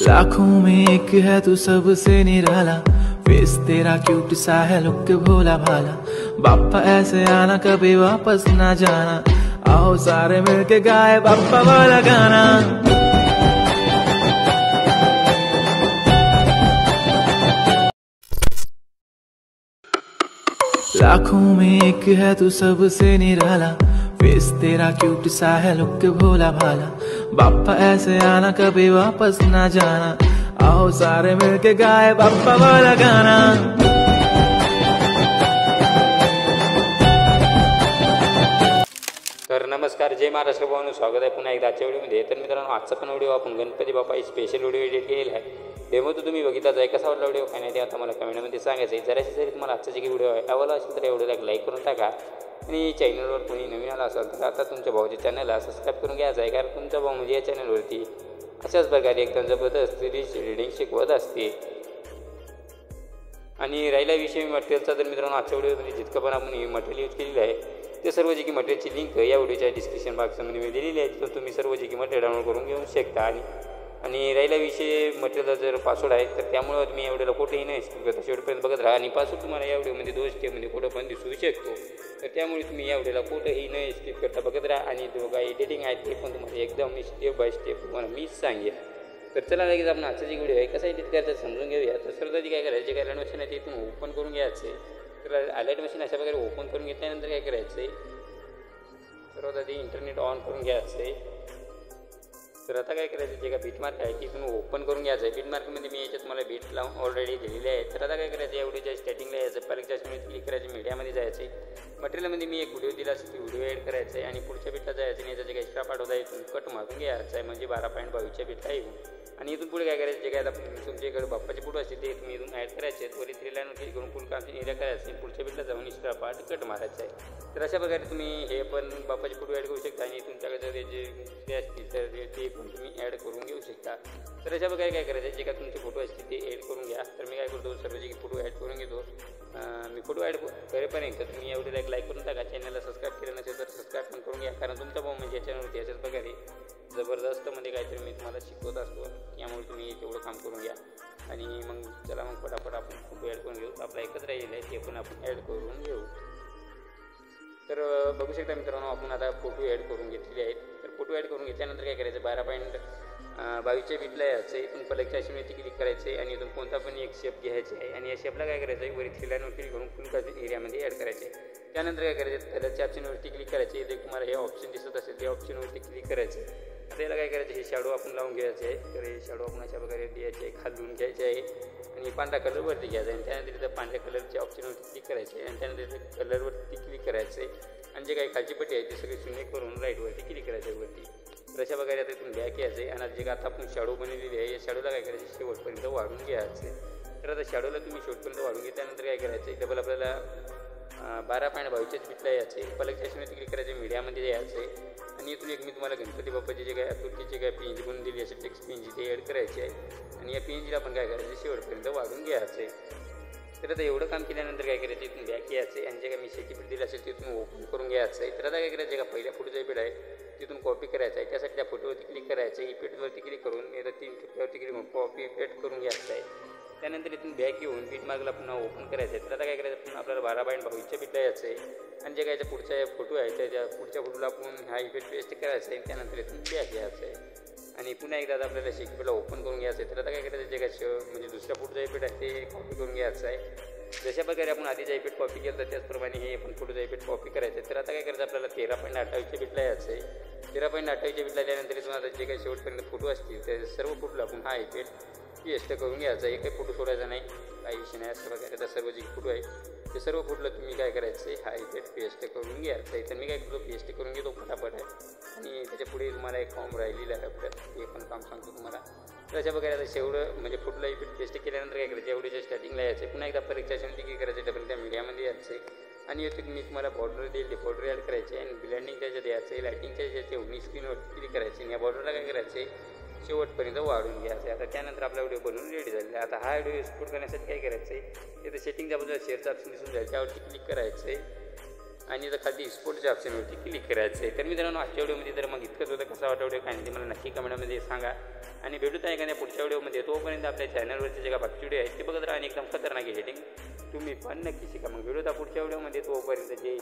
लाखों में एक है तू सबसे निराला, फेस तेरा क्यूट सा है, लुक भोला भाला। बाप्पा ऐसे आना कभी वापस ना जाना, आओ सारे मिलके गाए बाप्पा वाला गाना। लाखों में एक है तू सबसे निराला, फेस तेरा क्यूट सा है, लुक भोला भाला। बाप्पा ऐसे आना कभी वापस ना जाना, आओ सारे मिलके गाए बाप्पा वाला गाना। तर नमस्कार, जय महाराष्ट्र भावांनो, स्वागत आहे पुन्हा एकदा आजच्या व्हिडिओमध्ये। तर मित्रांनो, आजचा पण व्हिडिओ आपण Ganpati Bappa special video edit केलेला आहे। डेमो तर तुम्ही बघितलाच आहे, कसा वाटला व्हिडिओ काय नाही ते आता मला कमेंटमध्ये सांगायचं आहे। जरी तुम्हाला आजचा जे व्हिडिओ आहे आवडला असेल तर व्हिडिओला लाईक करून टाका आणि चॅनलवर कोणी नवीन आला असेल तर आता तुमच्या भाऊच्या चॅनलला सबस्क्राईब करून घ्यायचं आहे, कारण तुमचा भाऊ म्हणजे या चॅनलवरती अशाच प्रकारे एकदम जबरदस्त रीडिंग शिकवत असते। आणि राहिला विषय मटेरियलचा, तर मित्रांनो आजच्या व्हिडिओमध्ये जितकं पण आपण मटेरियल यूज केलेलं आहे ते सर्व जे की मटेरियलची लिंक या व्हिडिओच्या डिस्क्रिप्शन बॉक्समध्ये मी दिलेली आहे, तिथून तुम्ही सर्व जे की मटेरियल डाउनलोड करून घेऊ शकता। आणि राहिला विषय मटेरियलचा जर पासवर्ड आहे तर त्यामुळे तुम्ही या व्हिडिओला कुठेही नाही स्किप करता, शेवटपर्यंत बघत राहा। आणि पासवर्ड तुम्हाला या व्हिडिओमध्ये 2 स्टेपमध्ये कुठं पण दिसू शकतो, तर त्यामुळे तुम्ही या व्हिडिओला कुठंही नाही स्किप करता बघत राहा। आणि जो काही एडिटिंग आहे ते पण तुम्हाला एकदम स्टेप बाय स्टेप तुम्हाला मी सांगेन। तर चला लगेच आपण आजचा जे व्हिडिओ आहे कसा एडिट करायचं समजून घेऊया। तर सर्वप्रथम काय करायचं, जे काही अलाइट मशीन आहे ते इथून ओपन करून घ्यायचं आहे। तर अलाइट मशीन अशा प्रकारे ओपन करून घेतल्यानंतर काय करायचं आहे, सर्वात आधी इंटरनेट ऑन करून घ्यायचं आहे। तर आता काय करायचं, जे का बीटमार्क आहे तिथून ओपन करून घ्यायचं आहे। बीटमार्कमध्ये मी याच्यात मला बीट लावून ऑलरेडी दिलेले आहे। तर आता काय करायचं, या व्हिडिओच्या स्टार्टिंगला यायचं, पहिले क्लिक करायचं, मीडियामध्ये जायचं आहे। मटेरियलमध्ये मी एक व्हिडिओ दिला असेल, ती व्हिडिओ ॲड करायचं आहे आणि पुढच्या बीटला जायचं आणि याचा जे काही एक्स्ट्रा पार्ट होता इथून कट मारून घ्यायचं आहे, म्हणजे 12.22च्या बीटला येऊन। आणि इथून पुढे काय करायचं, जे काय आता तुमच्याकडे बाप्पाचे फोटो असतील ते तुम्ही इथून ॲड करायचे आहेत। वरील 3 लाईन क्लिक करून फुल काम एरिया करायचं आहे, पुढच्या बीटला जाऊन एक्स्ट्रा पार्ट कट मारायचा आहे। तर अशा प्रकारे तुम्ही हे पण बाप्पाचे फोटो ॲड करू शकता आणि तुमच्याकडे जे असतील तर ते पण तुम्ही ॲड करून घेऊ शकता। तर अशा प्रकारे काय करायचं, जे काय तुमचे फोटो असतील ते ॲड करून घ्या। तर मी काय करतो, सर्व जे फोटो ॲड करून घेतो। मी फोटो ॲड करेपर्यंत तुम्ही एवढे लाईक करून टाका, चॅनलला सबस्क्राईब केलं नसेल तर सबस्क्राईब पण करून घ्या, कारण तुमचा भाऊ म्हणजे या चॅनलवरती अशाच प्रकारे जबरदस्तमध्ये काहीतरी मी तुम्हाला शिकवत असतो, त्यामुळे तुम्ही तेवढं काम करून घ्या। आणि मग चला मग फटाफट आपण फोटो ॲड करून घेऊ। आपला एकच राहिलेला आहे ते पण आपण ॲड करून घेऊ। तर बघू शकता मित्रांनो, आपण आता फोटो ॲड करून घेतलेले आहेत। तर फोटो ॲड करून घेतल्यानंतर काय करायचं, 12.22च्या बीटला यायचं आहे, इथून पलकच्या अशीवरती क्लिक करायचं आहे आणि इथून कोणता पण एक शेप घ्यायचा आहे आणि या शेपला काय करायचं आहे, वरी 3 लाईनवर क्लिक करून फुल एरियामध्ये ॲड करायचे आहे। त्यानंतर काय करायचं, कलरच्या ऑप्शनवरती क्लिक करायचे, इथे तुम्हाला हे ऑप्शन दिसत असेल ते ऑप्शनवरती क्लिक करायचं आहे। आता याला काय करायचं, हे शॅडो आपण लावून घ्यायचे आहे। तर हे शॅडो आपण अशा प्रकारे द्यायचे आहे, खालून घ्यायचे आहे आणि पांढरा कलरवरती घ्यायचा आहे। त्यानंतर इथं पांढऱ्या कलरच्या ऑप्शनवरती क्लिक करायचे आणि त्यानंतर इथं कलरवरती क्लिक करायचं आहे आणि जे काही खालची पट्टी आहे ती सगळी शून्य करून राईटवरती क्लिक करायचं आहे वरती। तर अशा प्रकारे आता इथून बॅक यायचं आहे आणि जे का आता आपण शॅडो बनवलेली आहे या शॅडोला काय करायचं, शेवटपर्यंत वाढून घ्यायचं आहे। तर आता शॅडोला तुम्ही शेवटपर्यंत वाढून घेतल्यानंतर काय करायचं आहे, डबल आपल्याला 12.22च्या बीटला यायचं आहे, पलकच्या अशीवरती क्लिक करायचं, मीडियामध्ये यायचं आहे आणि इथून एक मी तुम्हाला गणपती बाप्पाचे जे काय आकृतीचे काय PNG बनवून दिली असेल टेक्स्ट PNG ते ॲड करायचे आहे आणि या PNGला आपण काय करायचं, शेवटपर्यंत वाढून घ्यायचं आहे। तर आता एवढं काम केल्यानंतर काय करायचं, इथून बॅक यायचं आहे आणि जे काय मी शेकी बीट दिलं असेल तिथून ओपन करून घ्यायचं आहे। तर आता काय करायचं, जे का पहिल्या फोटोचा बीट आहे तिथून कॉपी करायचं आहे, त्यासाठी त्या फोटोवरती क्लिक करायचं आहे, इफेक्टवरती क्लिक करून येतं 3 टप्प्यावरती क्लिक करून कॉपी पेस्ट करून घ्यायचं आहे। त्यानंतर इथून बॅक येऊन बीट मार्कला पुन्हा ओपन करायचं आहे। तर आता काय करायचं, पुन्हा आपल्याला 12.22च्या बीटला यायचं आहे आणि जे काय पुढचा फोटो आहे त्याच्या पुढच्या फोटोला आपण हा इफेक्ट पेस्ट करायचा आहे, त्यानंतर इथून बॅक यायचं आहे आणि पुन्हा एकदा आपल्याला शेकीला ओपन करून घ्यायचं आहे। तर आता काय करायचं, जे काय म्हणजे दुसऱ्या फोटोचा इफेक्ट आहे ते कॉपी करून घ्यायचं आहे। जशा प्रकारे आपण आधीचा इफेक्ट कॉपी केलं तर त्याचप्रमाणे हे पण फोटोचा इफेक्ट कॉपी करायचं आहे। तर आता काय करायचं, आपल्याला 13.28च्या बीटला यायचं आहे। 13.28च्या बीटला आल्यानंतर इथून आता जे काही शेवटपर्यंत फोटो असतील ते सर्व फोटोला आपण हा इफेक्ट पेस्ट करून घ्यायचा आहे, काही फोटो सोडायचा नाही, काही विषय नाही। अशा प्रकारे आता सर्व जे फोटो आहे ते सर्व फोटोला तुम्ही काय करायचं आहे, हा इफेक्ट पेस्ट करून घ्यायचा आहे। तर मी काय करतो, पेस्ट करून घेतो फटाफट आहे आणि त्याच्या पुढे तुम्हाला एक फॉर्म राहिलेला आहे आपल्याला, ते पण काम सांगतो तुम्हाला। तर अशा प्रकारे आता शेवढं म्हणजे फोटोला इफेक्ट पेस्ट केल्यानंतर काय करायचं, एवढीच्या स्टार्टिंगला यायचं आहे, पुन्हा एकदा परीक्षा क्लिक करायचं, डबल त्या मीडियामध्ये यायचं आहे आणि इथे मी तुम्हाला बॉर्डर देईल, बॉर्डर ॲड करायचे आणि ब्लँडिंग त्याच्यात यायचं आहे, लायटिंगच्या याच्यात मी स्क्रीनवरती क्लिक करायचे आणि या बॉर्डरला काय करायचं आहे, शेवटपर्यंत वाढून घ्यायचं आहे। आता त्यानंतर आपला व्हिडिओ बनवून रेडी झालेला आहे। आता हा व्हिडिओ एक्सपोर्ट करण्यासाठी काय करायचं आहे, इथं सेटिंगच्या बाजूला शेअरचा ऑप्शन दिसून जाईल, त्यावरती क्लिक करायचं आहे आणि इथं खाली स्पोर्टच्या ऑप्शनवरती क्लिक करायचं आहे. तर मित्रांनो आजच्या व्हिडिओमध्ये तर मग इतकंच होतं. कसा वाटतं व्हिडिओ काय ते मला नक्की कमेंटमध्ये सांगा आणि भेटूत आहे एखाद्या पुढच्या व्हिडिओमध्ये. तोपर्यंत आपल्या चॅनलवरचे जे का बाकीचे व्हिडिओ आहेत ते बघत राहा आणि एकदम खतरनाक एडिटिंग तुम्ही पण नक्की शिका. मग भेटूत पुढच्या व्हिडिओमध्ये. तोपर्यंत जय